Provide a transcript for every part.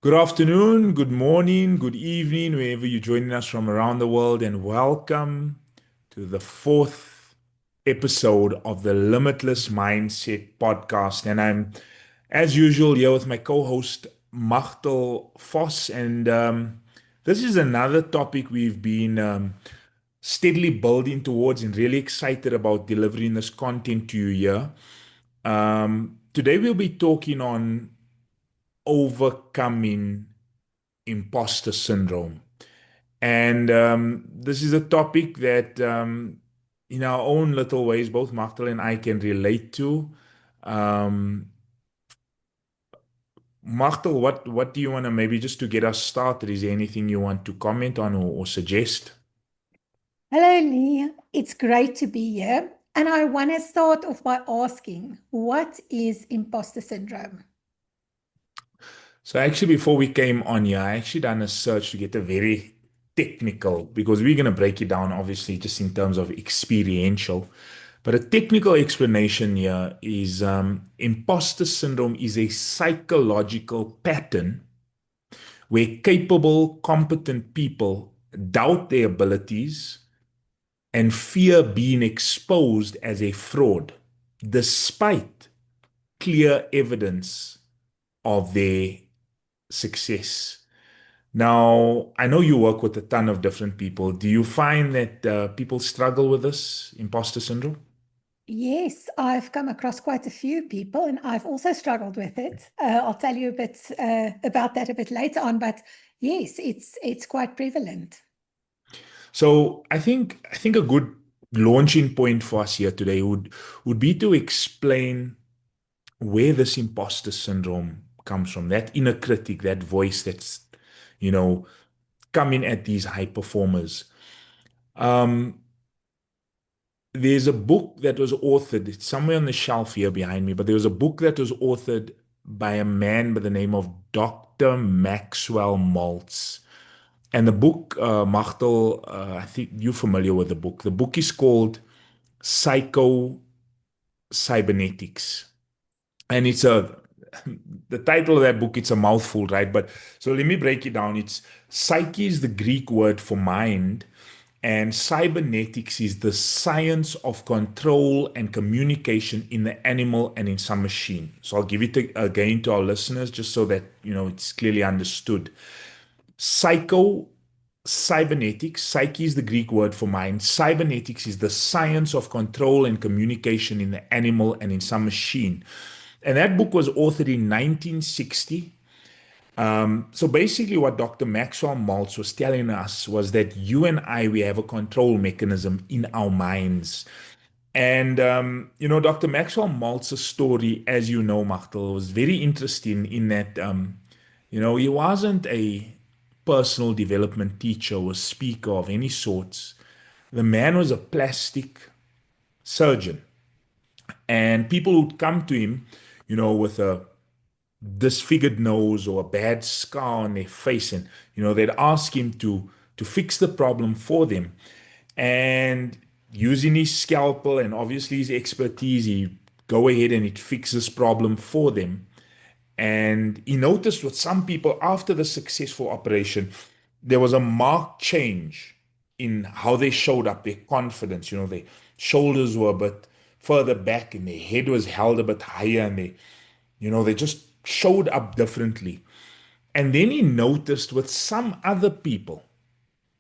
Good afternoon, good morning, good evening, wherever you're joining us from around the world, and welcome to the fourth episode of the Limitless Mindset podcast. And I'm, as usual, here with my co-host Machtel Voss, and this is another topic we've been steadily building towards, and really excited about delivering this content to you here. Today we'll be talking on overcoming imposter syndrome. And this is a topic that, in our own little ways, both Machtel and I can relate to. Um, Machtel, what do you want to, maybe just to get us started? Is there anything you want to comment on or suggest? Hello, Lee. It's great to be here. And I want to start off by asking, what is imposter syndrome? So actually, before we came on here, I actually done a search to get a very technical, because we're going to break it down, obviously, just in terms of experiential. But a technical explanation here is imposter syndrome is a psychological pattern where capable, competent people doubt their abilities and fear being exposed as a fraud, despite clear evidence of their success. Now, I know you work with a ton of different people. Do you find that people struggle with this imposter syndrome? Yes, I've come across quite a few people and I've also struggled with it. I'll tell you a bit about that a bit later on, but yes, it's quite prevalent. So I think a good launching point for us here today would be to explain where this imposter syndrome comes from, that inner critic, that voice that's, you know, coming at these high performers. Um, there's a book that was authored, it's somewhere on the shelf here behind me, but there was a book that was authored by a man by the name of Dr. Maxwell Maltz. And the book, Machtel, I think you're familiar with the book. The book is called Psycho Cybernetics. And it's a the title of that book, it's a mouthful, right? But so let me break it down. It's psyche is the Greek word for mind, and cybernetics is the science of control and communication in the animal and in some machine. So I'll give it again to our listeners just so that it's clearly understood. Psycho Cybernetics, psyche is the Greek word for mind. Cybernetics is the science of control and communication in the animal and in some machine. And that book was authored in 1960. So basically, what Dr. Maxwell Maltz was telling us was that you and I, we have a control mechanism in our minds. And, Dr. Maxwell Maltz's story, as you know, Machtel, was very interesting in that, he wasn't a personal development teacher or speaker of any sorts. The man was a plastic surgeon. And people would come to him, with a disfigured nose or a bad scar on their face, and they'd ask him to fix the problem for them. And using his scalpel and obviously his expertise, he'd go ahead and he'd fix this problem for them. And he noticed with some people after the successful operation, there was a marked change in how they showed up, their confidence. Their shoulders were a bit further back and their head was held a bit higher, and they just showed up differently. And then he noticed with some other people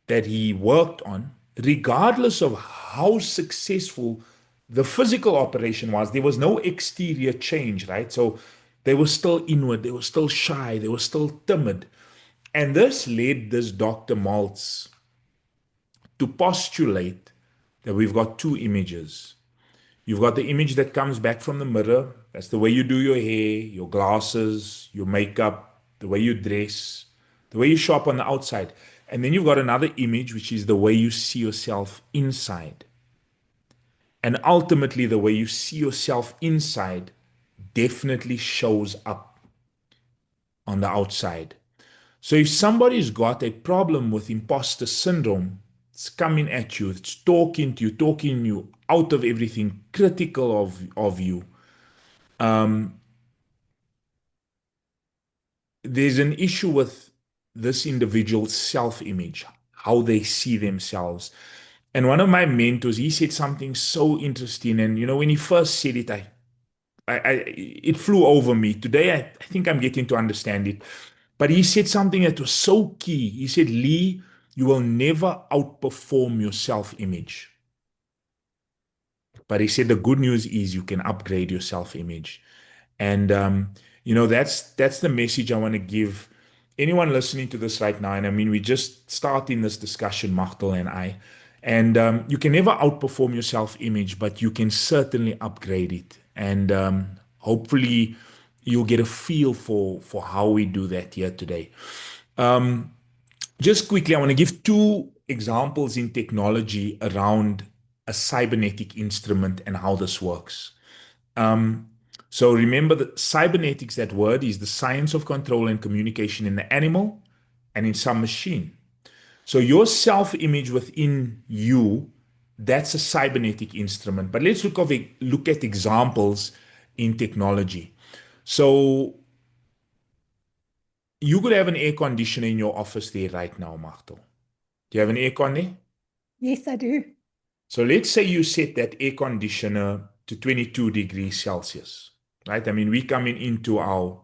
that he worked on, regardless of how successful the physical operation was, there was no exterior change, right? So they were still inward, they were still shy, they were still timid. And this led this Dr. Maltz to postulate that we've got two images. You've got the image that comes back from the mirror. That's the way you do your hair, your glasses, your makeup, the way you dress, the way you show up on the outside. And then you've got another image, which is the way you see yourself inside. And ultimately, the way you see yourself inside definitely shows up on the outside. So if somebody's got a problem with imposter syndrome, it's coming at you, it's talking you out of everything critical of you. there's an issue with this individual's self-image, how they see themselves. And one of my mentors, he said something so interesting. And when he first said it, it flew over me. Today, I think I'm getting to understand it. But he said something that was so key. He said, Lee, you will never outperform your self-image. But he said the good news is you can upgrade your self-image. And that's the message I want to give anyone listening to this right now. And I mean, we just starting this discussion, Machtel and I. And you can never outperform your self-image, but you can certainly upgrade it. And hopefully you'll get a feel for how we do that here today. Just quickly, I want to give two examples in technology around a cybernetic instrument and how this works. So remember that cybernetics, that word, is the science of control and communication in the animal and in some machine. So your self-image within you, that's a cybernetic instrument. But let's look at examples in technology. So you could have an air conditioner in your office there right now, Martel. Do you have an air con there? Yes, I do. So let's say you set that air conditioner to 22 degrees Celsius, right? I mean, we're coming into our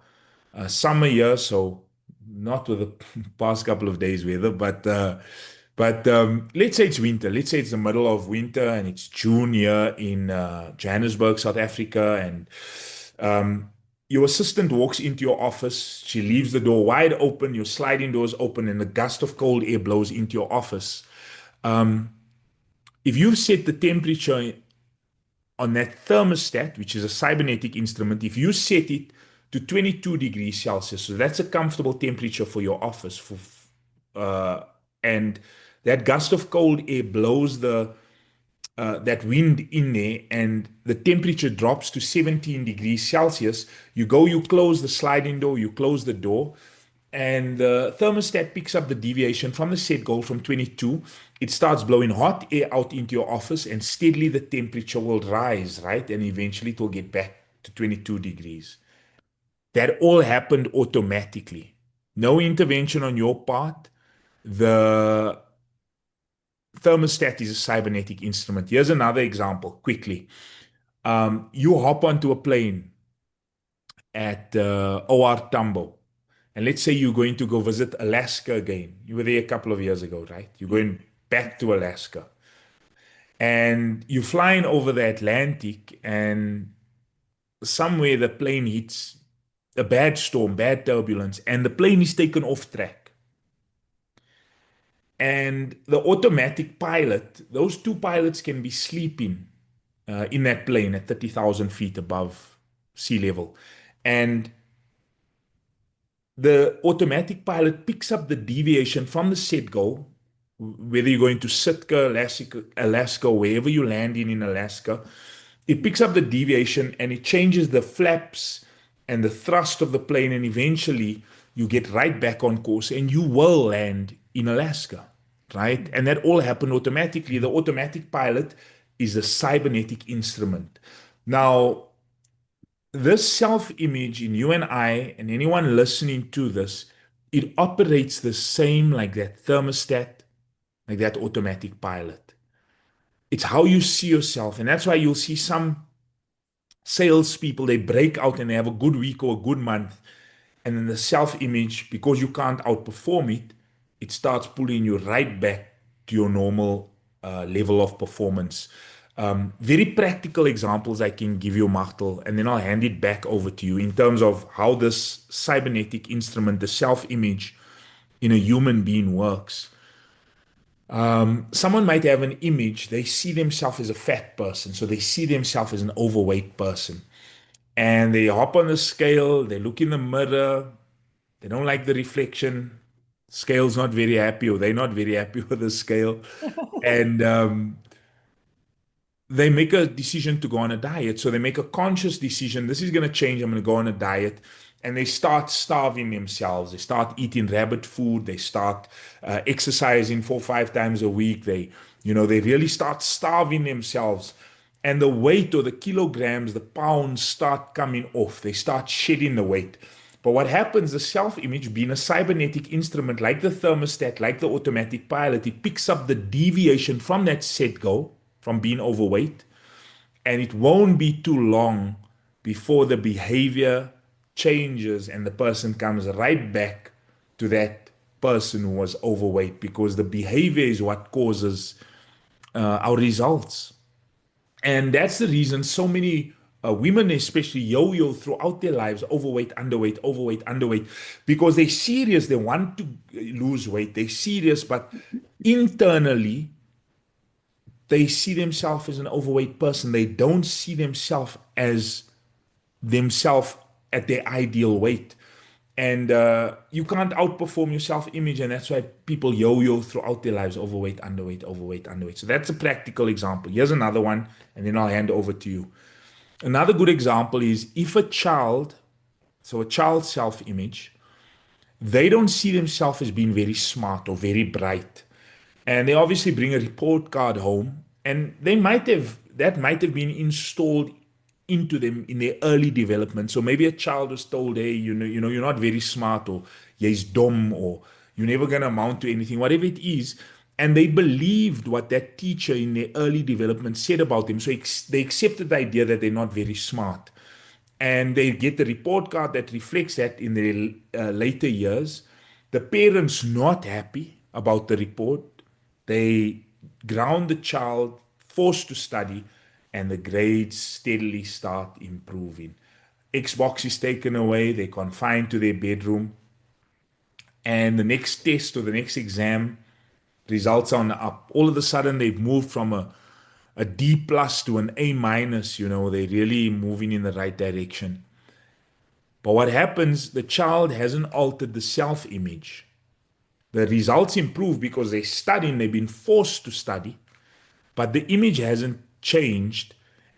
summer year, so not with the past couple of days weather, but let's say it's winter. Let's say it's the middle of winter and it's June here in Johannesburg, South Africa, and your assistant walks into your office. She leaves the door wide open, your sliding door is open, and a gust of cold air blows into your office. If you set the temperature on that thermostat, which is a cybernetic instrument, if you set it to 22 degrees Celsius, so that's a comfortable temperature for your office, and that gust of cold air blows that wind in there, and the temperature drops to 17 degrees Celsius. You close the sliding door, you close the door, and the thermostat picks up the deviation from the set goal from 22. It starts blowing hot air out into your office, and steadily the temperature will rise, right? And eventually it will get back to 22 degrees. That all happened automatically. No intervention on your part. The thermostat is a cybernetic instrument. Here's another example quickly. You hop onto a plane at OR Tambo. And let's say you're going to go visit Alaska again. You were there a couple of years ago, right? You're going back to Alaska. And you're flying over the Atlantic, and somewhere the plane hits a bad storm, bad turbulence, and the plane is taken off track. And the automatic pilot, those two pilots can be sleeping in that plane at 30,000 feet above sea level. And the automatic pilot picks up the deviation from the set goal, whether you're going to Sitka, Alaska, wherever you land in Alaska. It picks up the deviation and it changes the flaps and the thrust of the plane, and eventually you get right back on course and you will land in Alaska, right? And that all happened automatically. The automatic pilot is a cybernetic instrument. Now, this self-image in you and I and anyone listening to this, it operates the same like that thermostat, like that automatic pilot. It's how you see yourself. And that's why you'll see some salespeople, they break out and they have a good week or a good month. And then the self-image, because you can't outperform it, it starts pulling you right back to your normal level of performance. Very practical examples I can give you, Machtel, and then I'll hand it back over to you in terms of how this cybernetic instrument, the self-image in a human being works. Someone might have an image, they see themselves as a fat person, so they see themselves as an overweight person. And they hop on the scale, they look in the mirror, they don't like the reflection. Scale's not very happy, or they're not very happy with the scale. And they make a decision to go on a diet. So they make a conscious decision. This is going to change. I'm going to go on a diet. And they start starving themselves. They start eating rabbit food. They start exercising 4 or 5 times a week. They really start starving themselves. And the weight or the kilograms, the pounds start coming off. They start shedding the weight. But what happens, the self-image being a cybernetic instrument like the thermostat, like the automatic pilot, it picks up the deviation from that set goal, from being overweight, and it won't be too long before the behavior changes and the person comes right back to that person who was overweight, because the behavior is what causes our results. And that's the reason so many women, especially, yo yo throughout their lives, overweight, underweight, overweight, underweight, because they're serious. They want to lose weight. They're serious, but internally, they see themselves as an overweight person. They don't see themselves as themselves at their ideal weight. And you can't outperform your self image. And that's why people yo yo throughout their lives, overweight, underweight, overweight, underweight. So that's a practical example. Here's another one, and then I'll hand over to you. Another good example is if a child, so a child's self image, they don't see themselves as being very smart or very bright. And they obviously bring a report card home, and that might have been installed into them in their early development. So maybe a child was told, hey, you're not very smart, or jy's dumb, or you're never gonna amount to anything, whatever it is. And they believed what that teacher in their early development said about them. So they accepted the idea that they're not very smart, and they get the report card that reflects that in their later years. The parents not happy about the report. They ground the child, forced to study, and the grades steadily start improving. Xbox is taken away, they're confined to their bedroom, and the next test or the next exam, results are on the up. All of a sudden, they've moved from a D plus to an A minus. They're really moving in the right direction. But what happens, the child hasn't altered the self image. The results improve because they're studying, they've been forced to study, but the image hasn't changed.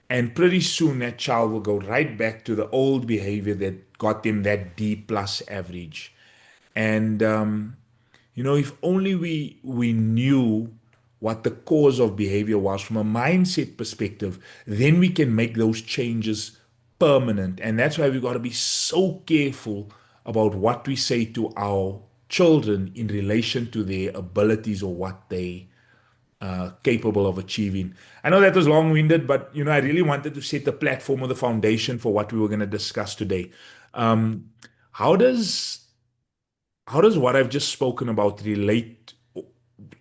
And pretty soon that child will go right back to the old behavior that got them that D plus average. And if only we knew what the cause of behavior was from a mindset perspective, then we can make those changes permanent. And that's why we've got to be so careful about what we say to our children in relation to their abilities or what they capable of achieving. I know that was long-winded, but I really wanted to set the platform or the foundation for what we were going to discuss today. Um, how does what I've just spoken about relate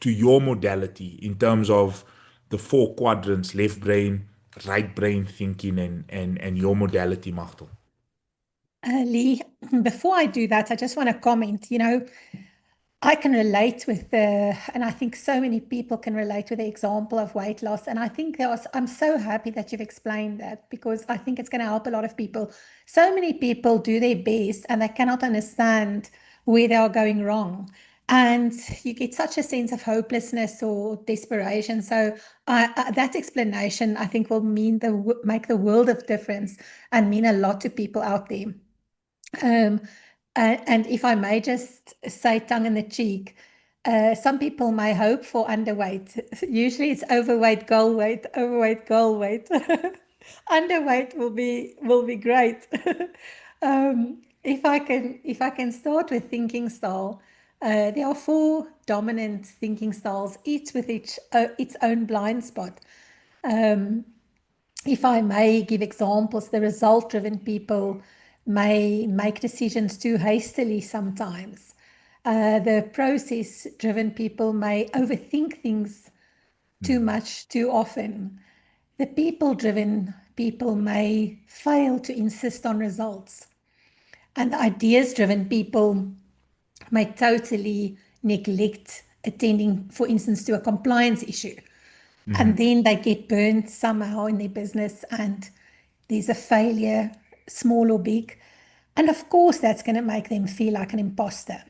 to your modality in terms of the four quadrants, left brain, right brain thinking, and your modality, Machtel? Lee, before I do that, I just want to comment. I can relate with and I think so many people can relate with the example of weight loss. And I think I'm so happy that you've explained that, because I think it's going to help a lot of people. So many people do their best and they cannot understand where they are going wrong. And you get such a sense of hopelessness or desperation. So that explanation, I think, will make the world of difference and mean a lot to people out there. Um, and if I may just say, tongue in the cheek, some people may hope for underweight. Usually it's overweight, goal weight. Underweight will be great. If I can start with thinking style, there are four dominant thinking styles, each with its own blind spot. If I may give examples, the result-driven people may make decisions too hastily sometimes. The process-driven people may overthink things too Mm, much, too often. The people-driven people may fail to insist on results. And the ideas-driven people may totally neglect attending, for instance, to a compliance issue. And mhm, then they get burnt somehow in their business and there's a failure, small or big. And of course, that's going to make them feel like an imposter.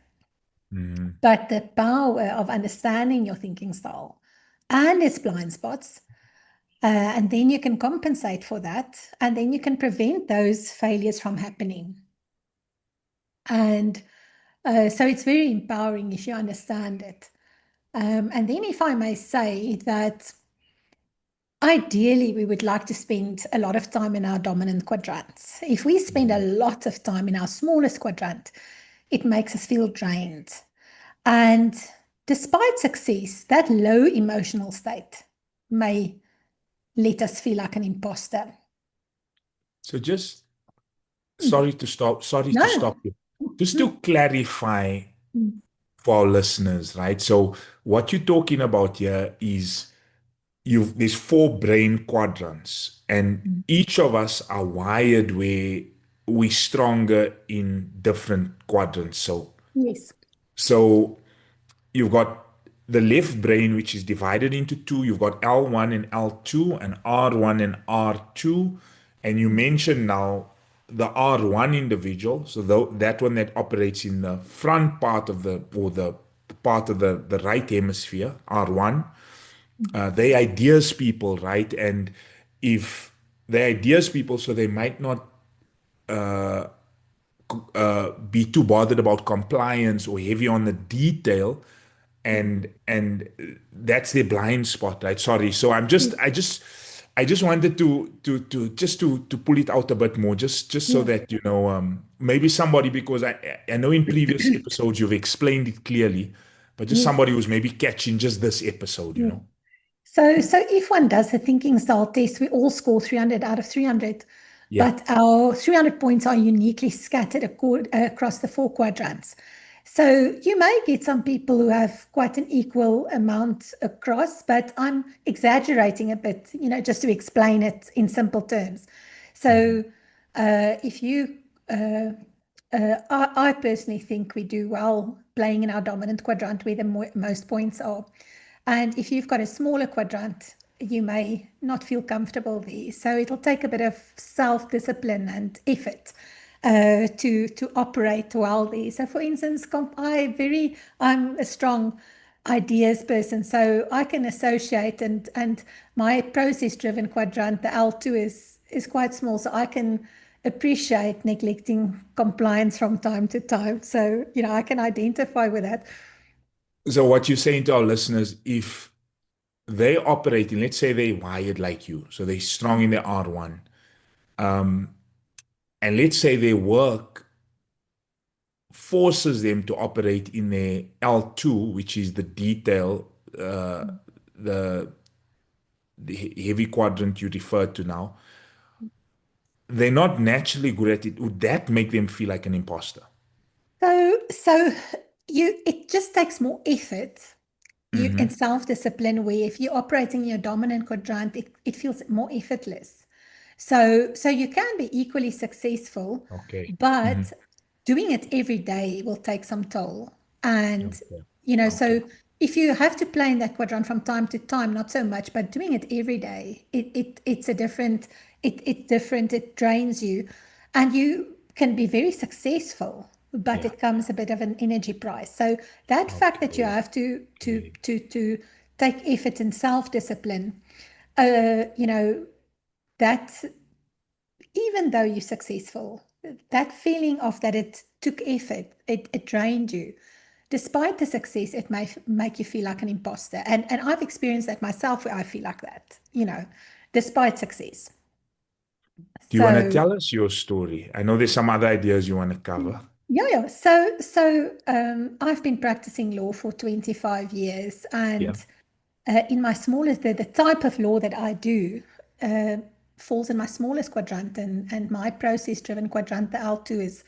mhm, But the power of understanding your thinking style and its blind spots, and then you can compensate for that, and then you can prevent those failures from happening. And so it's very empowering if you understand it. And then, if I may say that Ideally, we would like to spend a lot of time in our dominant quadrants. If we spend a lot of time in our smallest quadrant, it makes us feel drained. And despite success, that low emotional state may let us feel like an imposter. So just Mm. sorry to No. stop you. Just to Mm, clarify mm, for our listeners, right? So what you're talking about here is there's four brain quadrants, and mm. each of us are wired where we're stronger in different quadrants. Yes. So you've got the left brain, which is divided into two. You've got L1 and L2, and R1 and R2. And you Yes. mentioned now the R1 individual, so that one that operates in the front part of the part of the right hemisphere, R1. They ideas people, right? And if they ideas people, so they might not be too bothered about compliance or heavy on the detail, and that's their blind spot, right? Sorry. So Yes. I just wanted to pull it out a bit more, just so Yeah. that maybe somebody, because I know in previous episodes you've explained it clearly, but just Yes. somebody who's maybe catching just this episode, you Yeah. know. So if one does the thinking style test, we all score 300 out of 300, Yeah. but our 300 points are uniquely scattered across the four quadrants. So you may get some people who have quite an equal amount across, but I'm exaggerating a bit, just to explain it in simple terms. Mhm. So if you, I personally think we do well playing in our dominant quadrant where the most points are. And if you've got a smaller quadrant, you may not feel comfortable there. So it'll take a bit of self-discipline and effort to operate well there. So for instance, I'm a strong ideas person, so I can associate and my process-driven quadrant, the L2 is quite small, so I can appreciate neglecting compliance from time to time. So, I can identify with that. So what you're saying to our listeners, if they operate in, let's say they wired like you, so they're strong in their R1, and let's say their work forces them to operate in their L2, which is the detail, uh, the heavy quadrant you referred to now. They're not naturally good at it. Would that make them feel like an imposter? So it just takes more effort you Hmm. and self-discipline where if you're operating in your dominant quadrant, it feels more effortless. So you can be equally successful, Okay. Hmm. but doing it every day will take some toll. And Okay. so Okay. if you have to play in that quadrant from time to time, not so much, but doing it every day, it's different, it drains you, and you can be very successful, but Yeah. it comes a bit of an energy price. So that fact that you Okay. have to to Okay. to to take effort and self-discipline, uh, you know, that even though you're successful, that feeling of that it took effort, it drained you. Despite the success, it may make you feel like an imposter. And I've experienced that myself where I feel like that, despite success. Do you want to So tell us your story? I know there's some other ideas you want to cover. yeah. So I've been practicing law for 25 years, Yeah. and in my smallest, the type of law that I do uh, falls in my smallest quadrant, and my process-driven quadrant, the L2, is,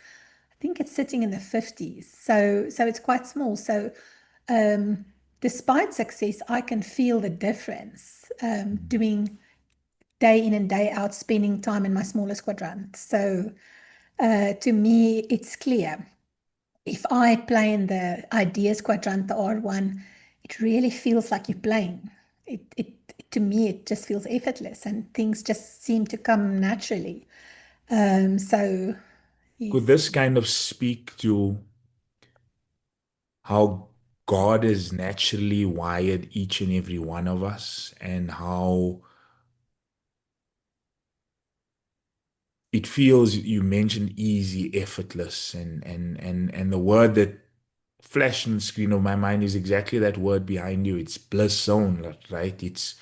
I think it's sitting in the 50s. So it's quite small. So despite success, I can feel the difference doing day in and day out, spending time in my smallest quadrant. So to me, it's clear. If I play in the ideas quadrant, the R1, it really feels like you're playing. To me, it just feels effortless and things just seem to come naturally. So Could yes. this kind of speak to how God has naturally wired each and every one of us, and how it feels, you mentioned easy, effortless, and the word that flashed on the screen of my mind is exactly that word behind you. It's bliss zone, right? It's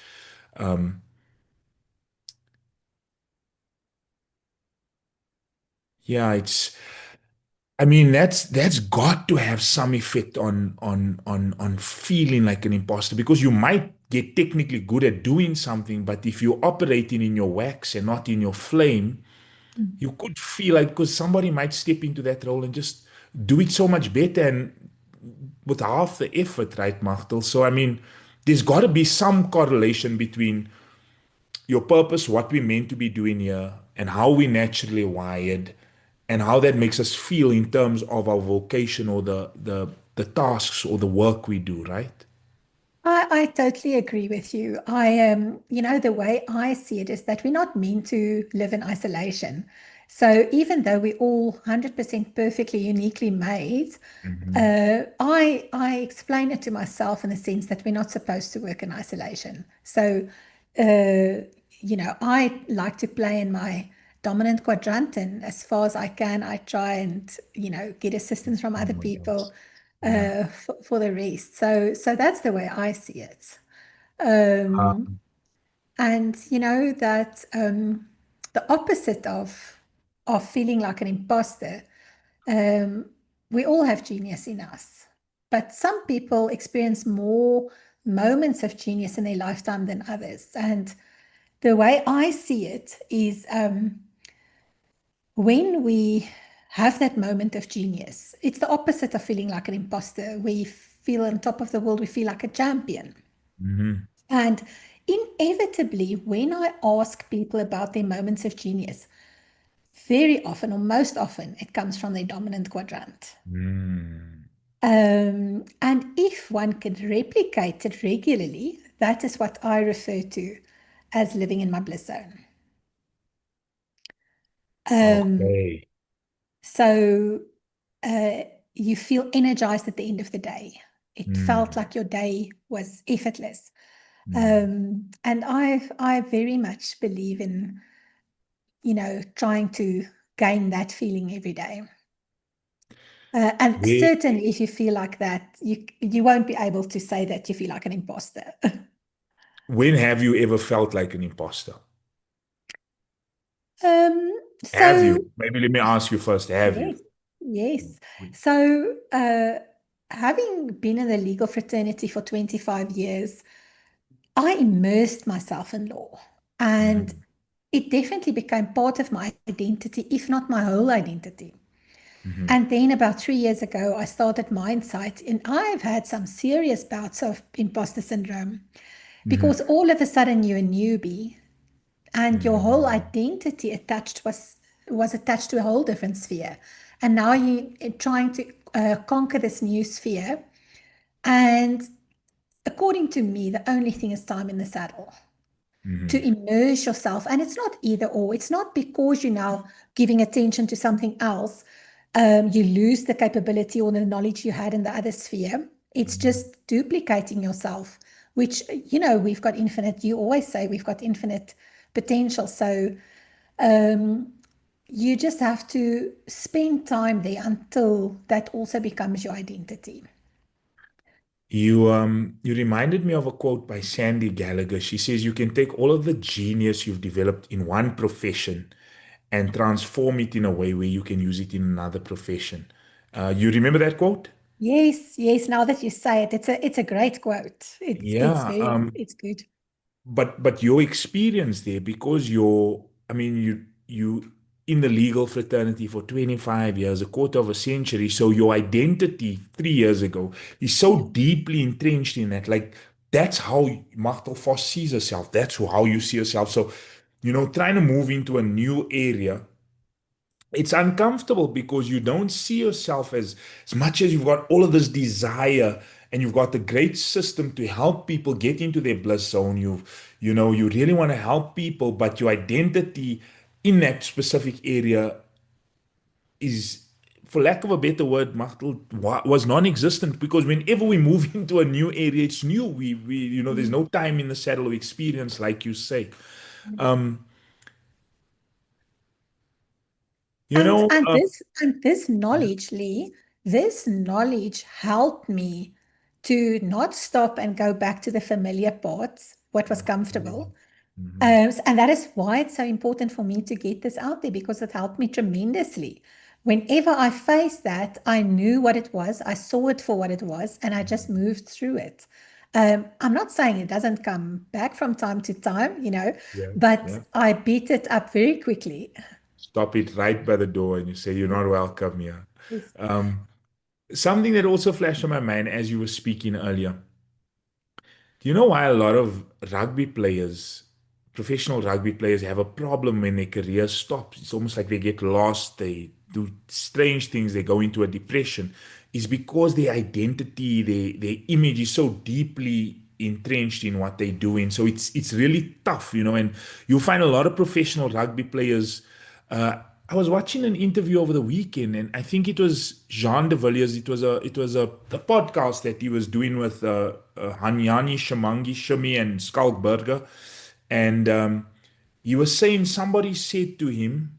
Yeah, I mean, that's got to have some effect on feeling like an imposter, because you might get technically good at doing something, but if you're operating in your wax and not in your flame, Mm. you could feel like, because somebody might step into that role and just do it so much better and with half the effort, right, Machtel? So I mean, there's got to be some correlation between your purpose, what we're meant to be doing here, and how we naturally wired, and how that makes us feel in terms of our vocation or the tasks or the work we do, right? I totally agree with you. The way I see it is that we're not meant to live in isolation. So even though we're all 100% perfectly uniquely made, Hmm. I explain it to myself in the sense that we're not supposed to work in isolation. So, uh, I like to play in my dominant quadrant, and as far as I can, I try and, get assistance from other Someone people else. Yeah. for the rest. So that's the way I see it. Uh, And that the opposite of feeling like an imposter, um, we all have genius in us, but some people experience more moments of genius in their lifetime than others. And the way I see it is when we have that moment of genius, it's the opposite of feeling like an imposter. We feel on top of the world, we feel like a champion. mhm, And inevitably, when I ask people about their moments of genius, very often, or most often, it comes from their dominant quadrant. mm. And if one could replicate it regularly, that is what I refer to as living in my bliss zone. Um, Okay. so uh, you feel energized at the end of the day. It felt Mm, like your day was effortless. mm. And I very much believe in, trying to gain that feeling every day. And Where, certainly, if you feel like that, you won't be able to say that you feel like an imposter. when have you ever felt like an imposter? Um, Have so you? Maybe let me ask you first. Have you? yes, yes. So having been in the legal fraternity for 25 years, I immersed myself in law, and Mhm, it definitely became part of my identity, if not my whole identity. mhm, And then about 3 years ago, I started Mindsight, and I've had some serious bouts of imposter syndrome because mhm, all of a sudden you're a newbie and your whole mhm, identity was attached to a whole different sphere. And now you're trying to conquer this new sphere. And according to me, the only thing is time in the saddle to mhm, immerse yourself. And it's not either or. It's not because you're now giving attention to something else, you lose the capability or the knowledge you had in the other sphere. It's mhm. just duplicating yourself, which, we've got infinite, you always say we've got infinite potential. So you just have to spend time there until that also becomes your identity. You reminded me of a quote by Sandy Gallagher. She says you can take all of the genius you've developed in one profession and transform it in a way where you can use it in another profession. You remember that quote? Yes, yes. Now that you say it, it's a great quote. It's Yeah. very it's good. But your experience there, because I mean, you in the legal fraternity for 25 years, a quarter of a century, so your identity 3 years ago is Yeah. so deeply entrenched in that. Like that's how Machtel Vos sees herself. That's how you see yourself. So, trying to move into a new area, it's uncomfortable because you don't see yourself as much as you've got all of this desire and you've got a great system to help people get into their bliss zone. You really want to help people, but your identity in that specific area is, for lack of a better word, Machtel, was non-existent, because whenever we move into a new area, it's new. There's Mm. no time in the saddle of experience, like you say. You And know, and this knowledge, Lee, this knowledge helped me to not stop and go back to the familiar parts, what was comfortable, Mhm. And that is why it's so important for me to get this out there because it helped me tremendously. Whenever I faced that, I knew what it was, I saw it for what it was, and I just moved through it. I'm not saying it doesn't come back from time to time, Yeah, but yeah. I beat it up very quickly. Stop it right by the door and you say, you're not welcome here. Yes. Um, Something that also flashed on my mind as you were speaking earlier. Do you know why a lot of rugby players, professional rugby players, have a problem when their career stops? It's almost like they get lost, they do strange things, they go into a depression. Is because their identity, their image is so deeply entrenched in what they're doing. So it's really tough, and you'll find a lot of professional rugby players. I was watching an interview over the weekend, and I think it was Jean de Villiers. It was a podcast that he was doing with Hanyani Shamangi Shimi and Skalk Burger, and he was saying somebody said to him,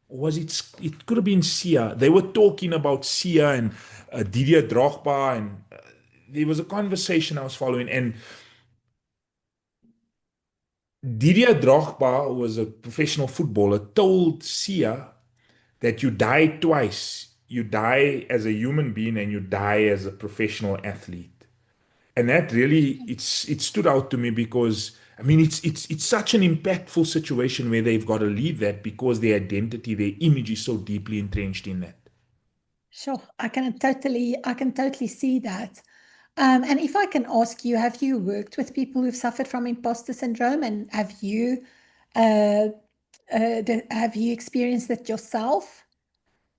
was it could have been Sia. They were talking about Sia and Didier Drogba, and there was a conversation I was following, and Didier Drogba, who was a professional footballer, told Sia that you die twice. You die as a human being and you die as a professional athlete. And that really it stood out to me because I mean it's such an impactful situation where they've got to leave that because their identity, their image is so deeply entrenched in that. Sure, I can totally see that. And if I can ask you, have you worked with people who've suffered from imposter syndrome, and uh, have you experienced it yourself?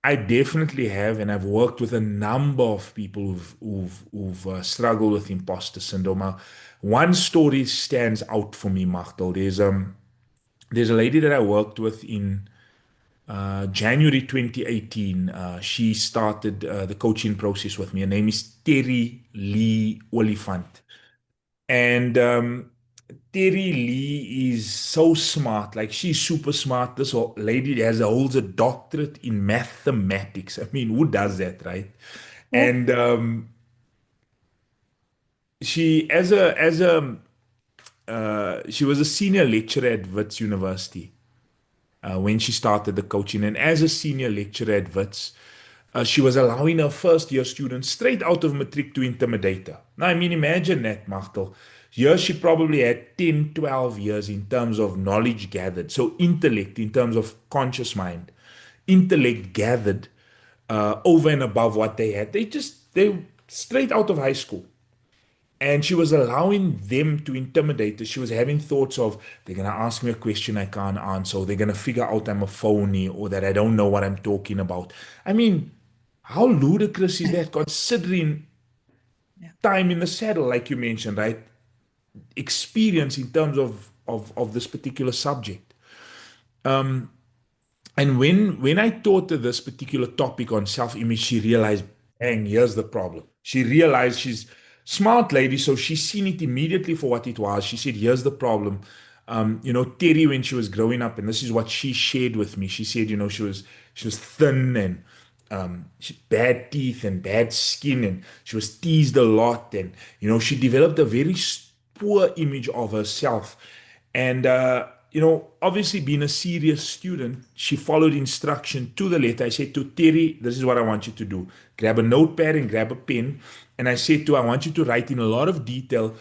I definitely have, and I've worked with a number of people who've struggled with imposter syndrome. One story stands out for me, Machtel. There's a lady that I worked with in January 2018. She started the coaching process with me. Her name is Terry Lee Oliphant. And Terry Lee is so smart. Like, she's super smart. This lady holds a doctorate in mathematics. I mean, who does that, right? Yeah. And she, she was a senior lecturer at Wits University. When she started the coaching. And as a senior lecturer at Wits, she was allowing her first year students straight out of matric to intimidate her. Now, I mean, imagine that, Machtel. Here she probably had 10, 12 years in terms of knowledge gathered. So intellect in terms of conscious mind, intellect gathered over and above what they had. They straight out of high school. And she was allowing them to intimidate her. She was having thoughts of, they're going to ask me a question I can't answer, or they're going to figure out I'm a phony, or that I don't know what I'm talking about. I mean, how ludicrous is that considering Yeah. time in the saddle, like you mentioned, right? Experience in terms of this particular subject. And when I taught her this particular topic on self-image, she realized, bang, here's the problem. She realized she's smart lady, so she's seen it immediately for what it was. She said, here's the problem. Terry, when she was growing up, and this is what she shared with me. She said, she was thin and she bad teeth and bad skin, and she was teased a lot, and she developed a very poor image of herself. And obviously being a serious student, she followed instruction to the letter. I said to Terry, this is what I want you to do. Grab a notepad and grab a pen. And I said to her, I want you to write in a lot of detail,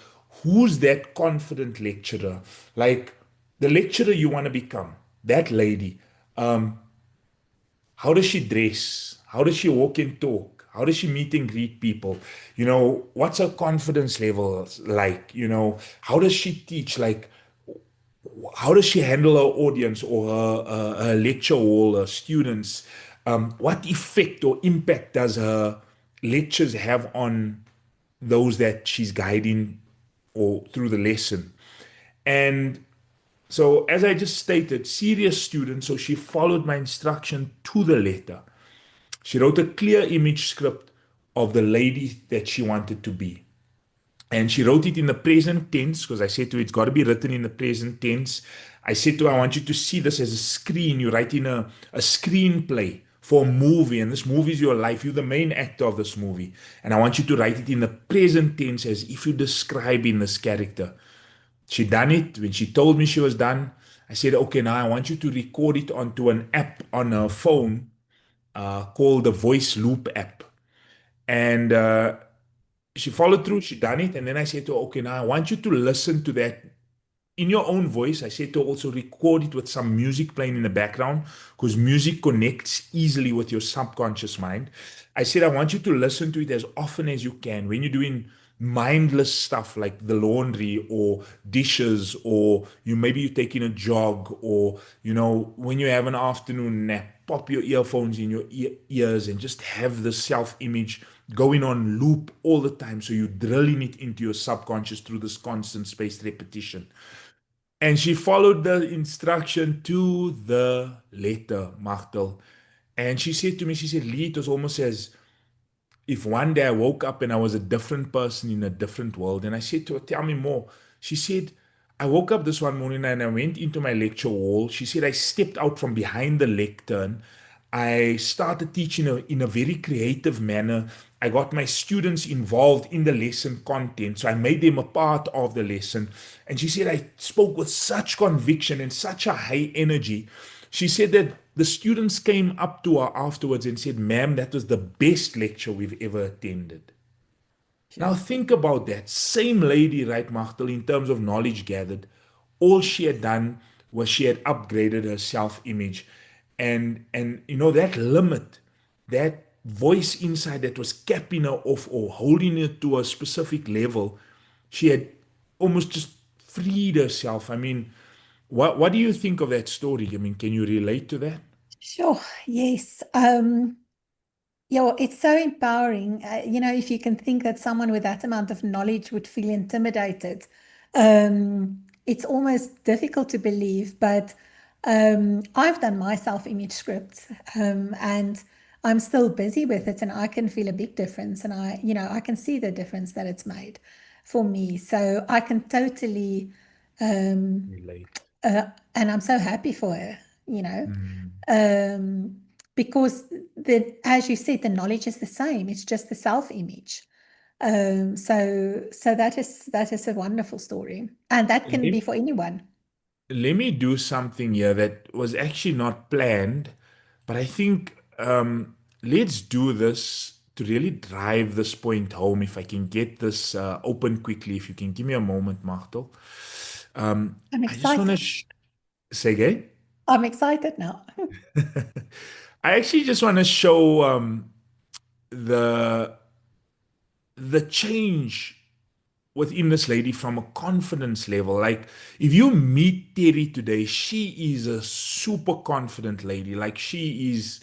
who's that confident lecturer? Like the lecturer you want to become, that lady. How does she dress? How does she walk and talk? How does she meet and greet people? What's her confidence level like? How does she teach? Like, how does she handle her audience or her lecture hall, her students? What effect or impact does her lectures have on those that she's guiding or through the lesson? And so, as I just stated, serious student, so she followed my instruction to the letter. She wrote a clear image script of the lady that she wanted to be. And she wrote it in the present tense because I said to her, it's got to be written in the present tense. I said to her, I want you to see this as a screen. You're writing a screenplay for a movie, and this movie is your life. You're the main actor of this movie. And I want you to write it in the present tense as if you're describing this character. She done it. When she told me she was done, I said, okay, now I want you to record it onto an app on her phone called the Voice Loop app. And she followed through, she done it. And then I said to her, okay, now I want you to listen to that in your own voice. I said to also record it with some music playing in the background because music connects easily with your subconscious mind. I said, I want you to listen to it as often as you can when you're doing mindless stuff like the laundry or dishes, or maybe you're taking a jog, or when you have an afternoon nap, pop your earphones in your ears and just have the self-image going on loop all the time, so you're drilling it into your subconscious through this constant spaced repetition. And she followed the instruction to the letter, Machtel. And she said to me, she said, Lee, it was almost as if one day I woke up and I was a different person in a different world. And I said to her, tell me more. She said, I woke up this one morning and I went into my lecture hall. She said, I stepped out from behind the lectern. I started teaching in a very creative manner. I got my students involved in the lesson content. So I made them a part of the lesson. And she said, I spoke with such conviction and such a high energy. She said that the students came up to her afterwards and said, ma'am, that was the best lecture we've ever attended. Now Sure. think about that. Same lady, right, Machtel, in terms of knowledge gathered, all she had done was she had upgraded her self-image. And that limit, that voice inside that was capping her off or holding her to a specific level, she had almost just freed herself. I mean, what do you think of that story? I mean, can you relate to that? Sure. Yes. Yeah, it's so empowering. If you can think that someone with that amount of knowledge would feel intimidated, it's almost difficult to believe. But I've done my self-image script, and I'm still busy with it, and I can feel a big difference, and I can see the difference that it's made for me. So I can totally, um, Relate. and I'm so happy for her, you know Mm. um, because as you said, the knowledge is the same. It's just the self-image. So that is a wonderful story, and that can be Let, for anyone. let me do something here that was actually not planned, but I think let's do this to really drive this point home. If I can get this open quickly, if you can give me a moment, Martel. I'm I just want to excited. say again. I'm excited now. I actually just want to show the the change within this lady from a confidence level. Like, if you meet Terry today, she is a super confident lady. Like, she is,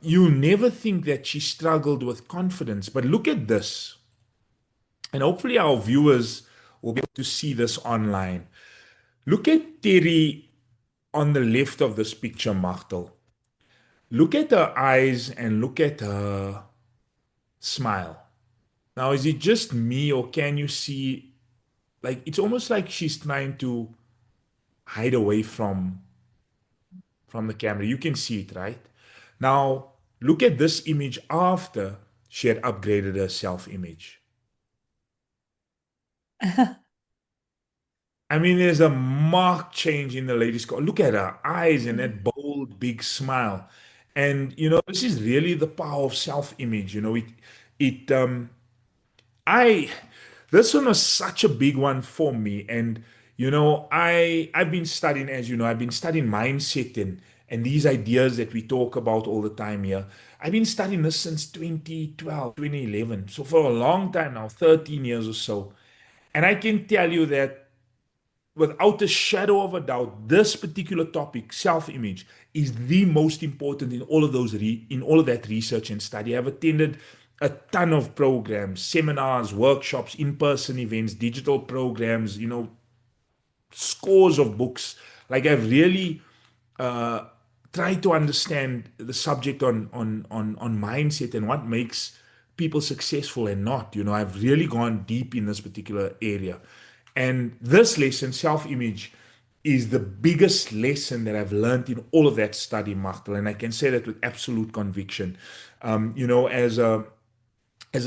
you never think that she struggled with confidence. But look at this. And hopefully, our viewers will be able to see this online. Look at Terry on the left of this picture, Machtel. Look at her eyes and look at her smile. Now, is it just me, or can you see, like, it's almost like she's trying to hide away from the camera. You can see it, right? Now, look at this image after she had upgraded her self-image. I mean, there's a marked change in the lady's car. Look at her eyes and that bold, big smile. And this is really the power of self-image. It I this one was such a big one for me. And I've been studying, as you know, I've been studying mindset and these ideas that we talk about all the time here. I've been studying this since 2012, 2011. So for a long time now, 13 years or so. And I can tell you that without a shadow of a doubt, this particular topic, self-image, is the most important in all of in all of that research and study. I've attended a ton of programs, seminars, workshops, in-person events, digital programs, scores of books. Like, I've really uh, tried to understand the subject on mindset and what makes people successful and not. I've really gone deep in this particular area. And this lesson, self-image, is the biggest lesson that I've learned in all of that study, Machtel. And I can say that with absolute conviction. As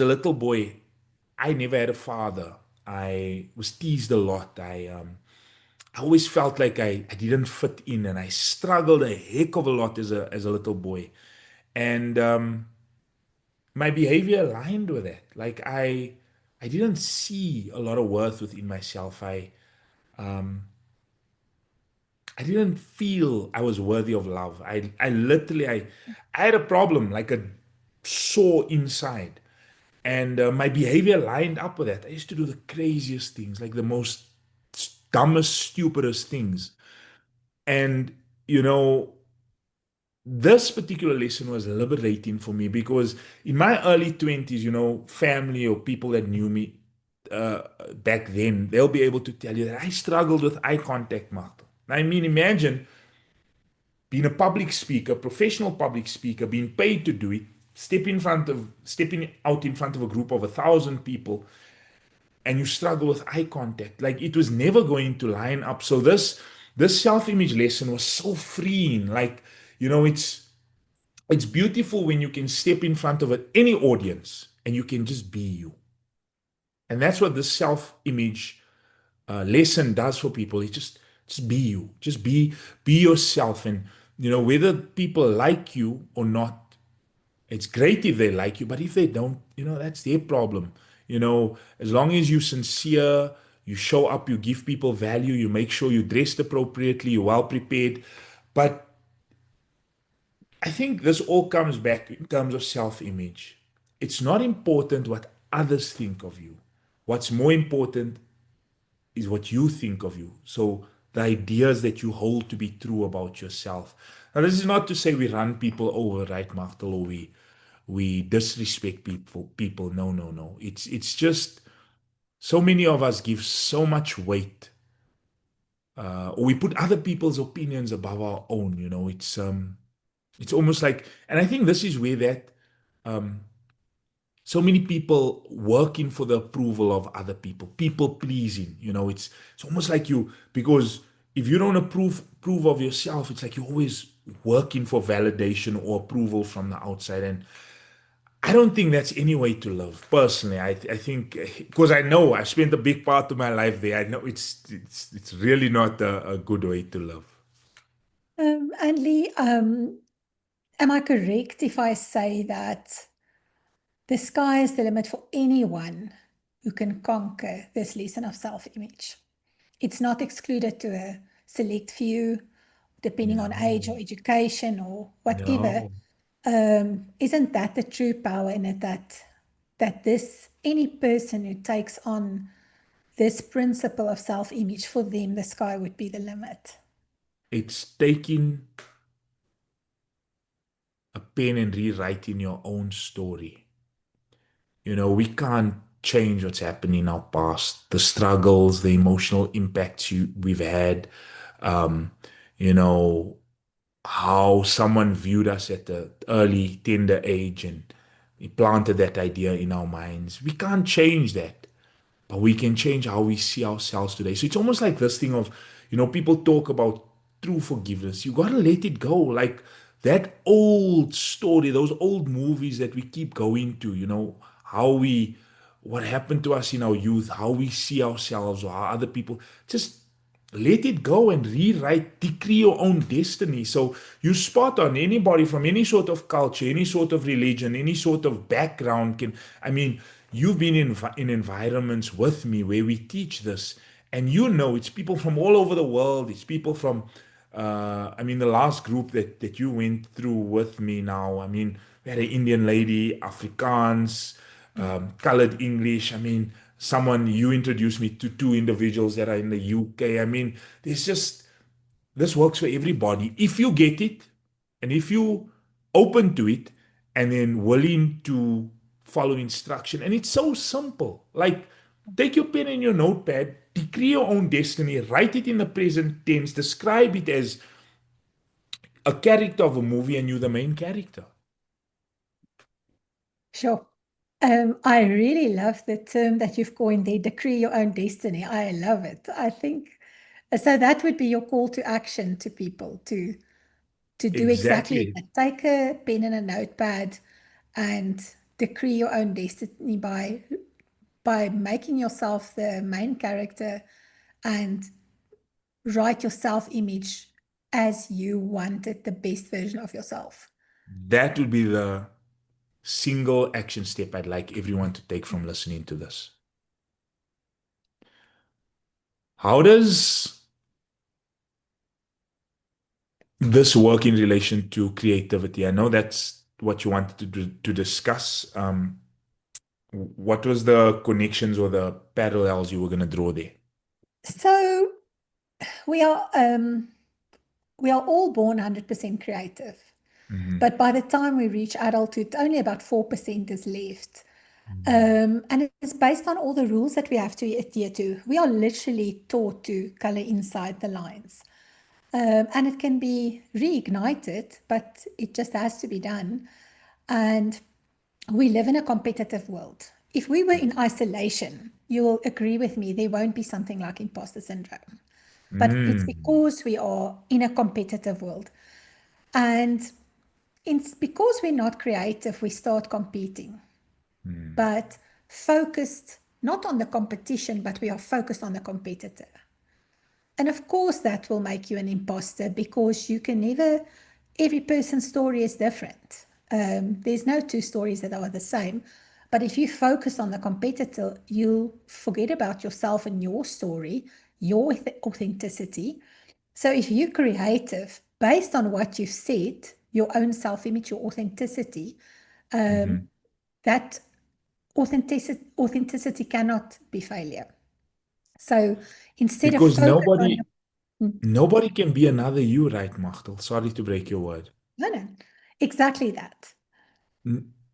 a little boy, I never had a father. I was teased a lot. I always felt like I didn't fit in, and I struggled a heck of a lot as a little boy. And my behavior aligned with that. Like I didn't see a lot of worth within myself. I didn't feel I was worthy of love. I literally I had a problem, like a sore inside. And my behavior lined up with that. I used to do the craziest things, like the most dumbest, stupidest things. And, you know, this particular lesson was liberating for me because in my early 20s, you know, family or people that knew me uh, back then, they'll be able to tell you that I struggled with eye contact, Martha. I mean, imagine being a public speaker, professional public speaker, being paid to do it, stepping out in front of a group of 1,000 people, and you struggle with eye contact. Like it was never going to line up. So this self-image lesson was so freeing. Like, you know, it's beautiful when you can step in front of any audience and you can just be you. And that's what this self-image lesson does for people. It just be you, just be yourself, and you know whether people like you or not. It's great if they like you, but if they don't, you know that's their problem. You know, as long as you're sincere, you show up, you give people value, you make sure you're dressed appropriately, you're well prepared. But I think this all comes back in terms of self-image. It's not important what others think of you. What's more important is what you think of you. So the ideas that you hold to be true about yourself. Now, this is not to say we run people over, right, Martel, or we disrespect people. No, no, no. It's just so many of us give so much weight, or we put other people's opinions above our own. You know, it's almost like, and I think this is where that um, so many people working for the approval of other people, people pleasing. You know, it's almost like you, because if you don't approve of yourself, it's like you're always working for validation or approval from the outside. And I don't think that's any way to live. Personally, I think, because I know I spent a big part of my life there. I know it's really not a good way to live. And Lee, am I correct if I say that the sky is the limit for anyone who can conquer this lesson of self-image? It's not excluded to a select few, depending on age No, or education or whatever. no. Isn't that the true power in it, that this any person who takes on this principle of self-image, for them the sky would be the limit? It's taking a pen and rewriting your own story. You know, we can't change what's happened in our past, the struggles, the emotional impacts we've had, um, you know, how someone viewed us at the early, tender age and planted that idea in our minds. We can't change that, but we can change how we see ourselves today. So it's almost like this thing of, you know, people talk about true forgiveness. You got to let it go. Like that old story, those old movies that we keep going to, you know, how we, what happened to us in our youth, how we see ourselves or how other people, just let it go and rewrite, decree your own destiny. So you spot on anybody from any sort of culture, any sort of religion, any sort of background can, I mean, you've been in environments with me where we teach this, and you know, it's people from all over the world. It's people from, I mean, the last group that you went through with me now, I mean, we had an Indian lady, Afrikaans, colored English. I mean, someone you introduced me to two individuals that are in the UK. I mean, there's just this works for everybody. If you get it and if you open to it and then willing to follow instruction, and it's so simple. Like take your pen and your notepad, decree your own destiny, write it in the present tense, describe it as a character of a movie, and you're the main character. Sure. I really love the term that you've coined there, decree your own destiny. I love it. I think so that would be your call to action to people to do exactly Exactly. that. Take a pen and a notepad and decree your own destiny by making yourself the main character and write your self-image as you wanted the best version of yourself. That would be the single action step I'd like everyone to take from listening to this. How does this work in relation to creativity? I know that's what you wanted to discuss. What was the connections or the parallels you were going to draw there? So we are um, we are all born 100% creative, Hmm. but by the time we reach adulthood, only about 4% is left. And it's based on all the rules that we have to adhere to. We are literally taught to color inside the lines. And it can be reignited, but it just has to be done. And we live in a competitive world. If we were in isolation, you will agree with me, there won't be something like imposter syndrome. But it's Mm. because we are in a competitive world. And it's because we're not creative, we start competing, Mm. but focused not on the competition, but we are focused on the competitor. And of course, that will make you an imposter because you can never, every person's story is different. There's no two stories that are the same. But if you focus on the competitor, you'll forget about yourself and your story, your authenticity. So if you're creative, based on what you've said, your own self image, your authenticity, Hmm. that authenticity cannot be failure. So instead of Because focus on nobody your, nobody can be another you, right, Machtel? Sorry to break your word. no, no, exactly that.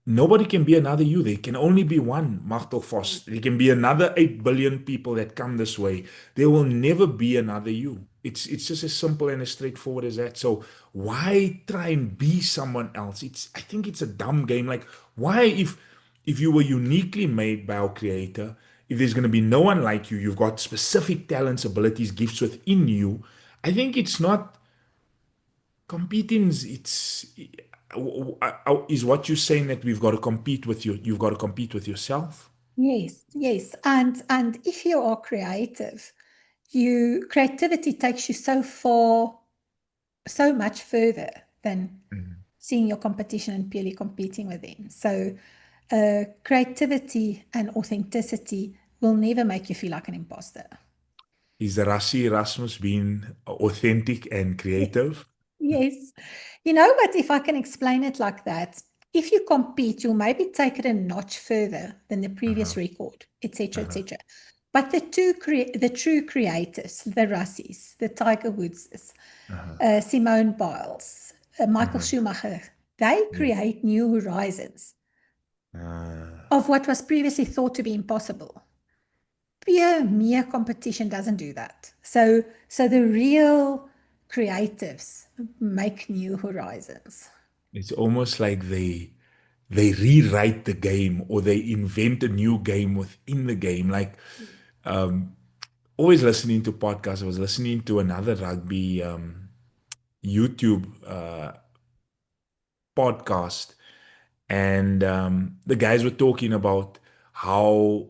Nobody can be another you. There can only be one Machtel Vos. There can be another 8 billion people that come this way. There will never be another you. It's just as simple and as straightforward as that. So why try and be someone else? I think it's a dumb game. Like, why, if you were uniquely made by our creator, if there's gonna be no one like you, you've got specific talents, abilities, gifts within you, I think it's not competing. It's is what you're saying, that we've got to compete with you. You've got to compete with yourself. Yes, yes. And if you are creative, you creativity takes you so far, so much further than Mhm. seeing your competition and purely competing with them. So creativity and authenticity will never make you feel like an imposter. Is Rassi Erasmus being authentic and creative? Yes. You know what? If I can explain it like that, if you compete, you'll maybe take it a notch further than the previous Uh-huh, record, etc., uh-huh, etc. But the true creators, the Russies, the Tiger Woodses, uh-huh, Simone Biles, Michael uh-huh. Schumacher, they Yeah. create new horizons Uh, of what was previously thought to be impossible. Pure mere competition doesn't do that. So the real creatives make new horizons. it's almost like they rewrite the game, or they invent a new game within the game. Like, always listening to podcasts. I was listening to another rugby YouTube podcast, and the guys were talking about how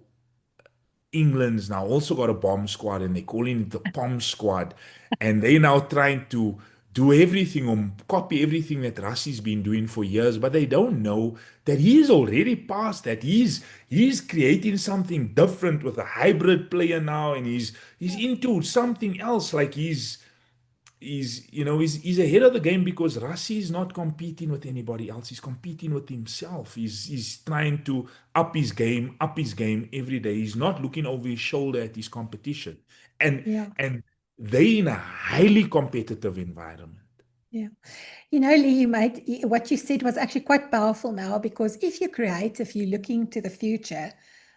England's now also got a bomb squad, and they're calling it the bomb squad, and they're now trying to do everything or copy everything that Rassi's been doing for years, but they don't know that he's already past that. He's creating something different with a hybrid player now, and he's into something else. Like, he's ahead of the game, because Rassi is not competing with anybody else. He's competing with himself. He's trying to up his game every day. He's not looking over his shoulder at his competition. And Yeah, and they in a highly competitive environment. yeah. You know, Lee, what you said was actually quite powerful now because if you're creative, you're looking to the future.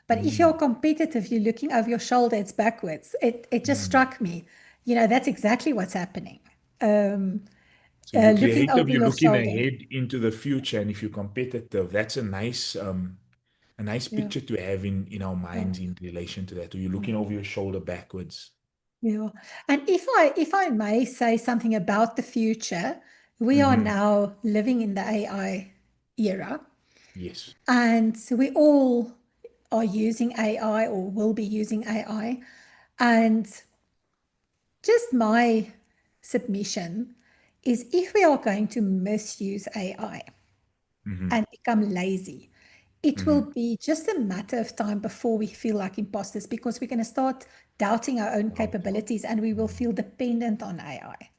But if you're Mm, competitive, you're looking over your shoulder, it's backwards. It just mm. struck me. You know, that's exactly what's happening. Um, So you're looking creative, over you're your looking shoulder. ahead into the future, and if you're competitive, that's a nice Yeah, picture to have in our yeah, minds in relation to that. Or you're looking over your shoulder backwards. yeah. And if I may say something about the future, we are Hmm. now living in the AI era. Yes. And so we all are using AI or will be using AI. And just my submission is if we are going to misuse AI Hmm. and become lazy, it will Hmm. be just a matter of time before we feel like imposters because we're going to start doubting our own Wow. capabilities and we will feel dependent on AI.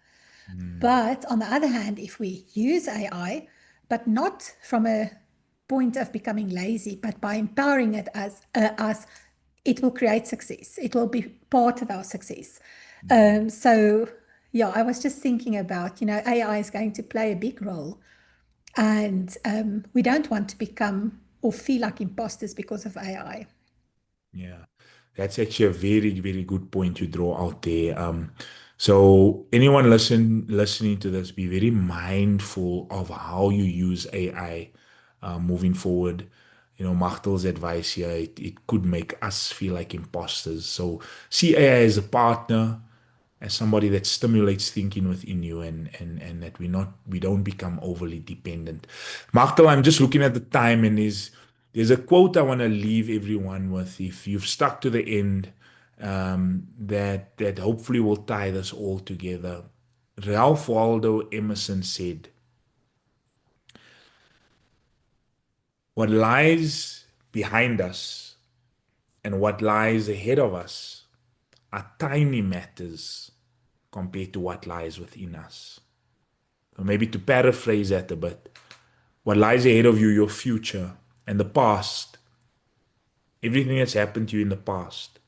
Mm. But on the other hand, if we use AI, but not from a point of becoming lazy, but by empowering it as us, it will create success. It will be part of our success. So yeah, I was just thinking about, AI is going to play a big role, and we don't want to become or feel like imposters because of AI. Yeah, that's actually a very, very good point you draw out there. So anyone listening to this, be very mindful of how you use AI moving forward. You know, Machtel's advice here, it could make us feel like imposters. So see AI as a partner, as somebody that stimulates thinking within you, and that we don't become overly dependent. Machtel, I'm just looking at the time, and there's a quote I want to leave everyone with. If you've stuck to the end, that hopefully will tie this all together. Ralph Waldo Emerson said, "What lies behind us and what lies ahead of us are tiny matters compared to what lies within us." Or maybe to paraphrase that a bit, what lies ahead of you, your future, and the past, everything that's happened to you in the past,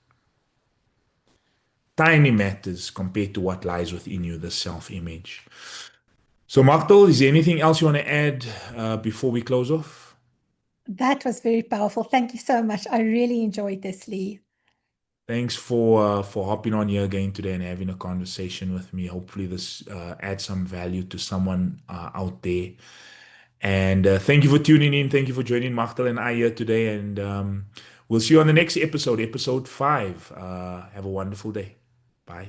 tiny matters compared to what lies within you, the self image. So, Maktal, is there anything else you want to add before we close off? That was very powerful. Thank you so much. I really enjoyed this, Lee. Thanks for hopping on here again today and having a conversation with me. Hopefully, this adds some value to someone out there. And thank you for tuning in. Thank you for joining Machtel and I here today. And we'll see you on the next episode, episode 5. Have a wonderful day. Bye.